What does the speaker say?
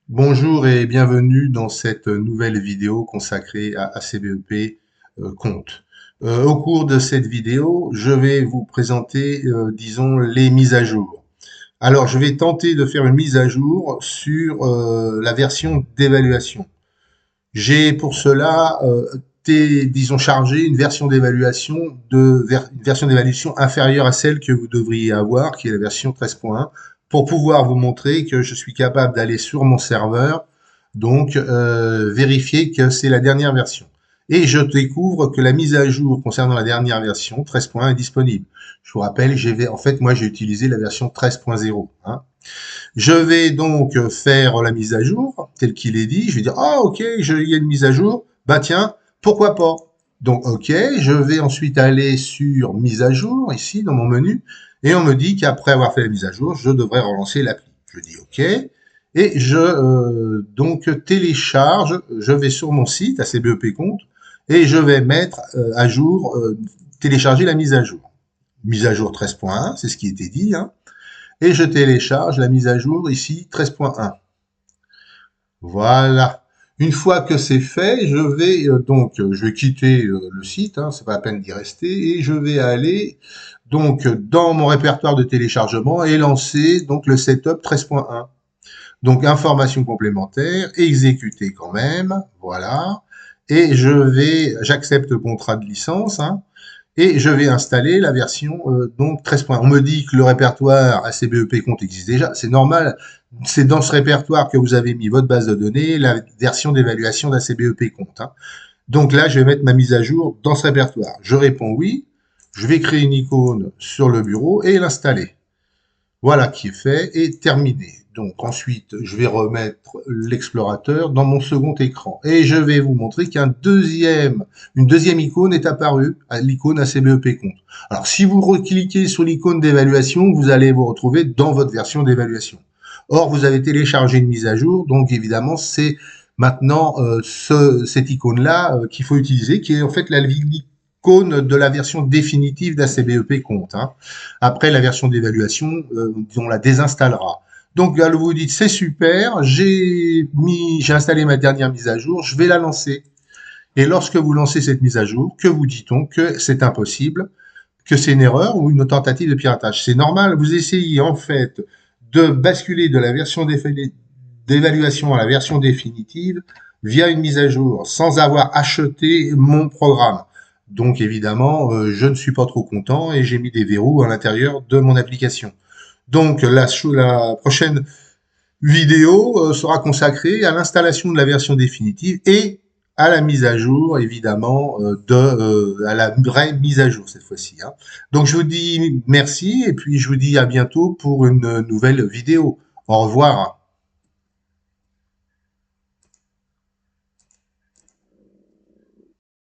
Bonjour et bienvenue dans cette nouvelle vidéo consacrée à ACBEP Compte. Au cours de cette vidéo, je vais vous présenter, disons, les mises à jour. Alors, je vais tenter de faire une mise à jour sur la version d'évaluation. J'ai pour cela, disons, chargé une version d'évaluation une version d'évaluation inférieure à celle que vous devriez avoir, qui est la version 13.1, pour pouvoir vous montrer que je suis capable d'aller sur mon serveur, donc vérifier que c'est la dernière version. Et je découvre que la mise à jour concernant la dernière version, 13.1, est disponible. Je vous rappelle, en fait, moi, j'ai utilisé la version 13.0. Hein. Je vais donc faire la mise à jour, tel qu'il est dit. Je vais dire, ah ok, il y a une mise à jour. Bah tiens, pourquoi pas? Donc ok, je vais ensuite aller sur mise à jour, ici dans mon menu, et on me dit qu'après avoir fait la mise à jour, je devrais relancer l'appli. Je dis ok, et je donc télécharge, je vais sur mon site, ACBEP Compte, et je vais mettre à jour, télécharger la mise à jour. Mise à jour 13.1, c'est ce qui était dit, hein, et je télécharge la mise à jour ici 13.1. Voilà. Une fois que c'est fait, je vais quitter le site, hein, c'est pas la peine d'y rester, et je vais aller donc dans mon répertoire de téléchargement et lancer donc le setup 13.1. Donc information complémentaire, exécuter quand même, voilà. Et j'accepte le contrat de licence, hein, et je vais installer la version donc 13. On me dit que le répertoire ACBEP Compte existe déjà, c'est normal, c'est dans ce répertoire que vous avez mis votre base de données, la version d'évaluation d'ACBEP Compte. Hein. Donc là, je vais mettre ma mise à jour dans ce répertoire. Je réponds oui, je vais créer une icône sur le bureau et l'installer. Voilà qui est fait et terminé. Donc ensuite, je vais remettre l'explorateur dans mon second écran. Et je vais vous montrer une deuxième icône est apparue, l'icône ACBEP Compte. Alors si vous cliquez sur l'icône d'évaluation, vous allez vous retrouver dans votre version d'évaluation. Or, vous avez téléchargé une mise à jour, donc évidemment, c'est maintenant cette icône-là qu'il faut utiliser, qui est en fait l'icône de la version définitive d'ACBEP Compte. Hein. Après la version d'évaluation, on la désinstallera. Donc là, vous vous dites, c'est super, j'ai installé ma dernière mise à jour, je vais la lancer. Et lorsque vous lancez cette mise à jour, que vous dit-on? Que c'est impossible, que c'est une erreur ou une tentative de piratage. C'est normal, vous essayez en fait de basculer de la version d'évaluation à la version définitive via une mise à jour, sans avoir acheté mon programme. Donc évidemment, je ne suis pas trop content et j'ai mis des verrous à l'intérieur de mon application. Donc la prochaine vidéo sera consacrée à l'installation de la version définitive et à la mise à jour, évidemment, à la vraie mise à jour cette fois-ci. Hein. Donc je vous dis merci et puis je vous dis à bientôt pour une nouvelle vidéo. Au revoir.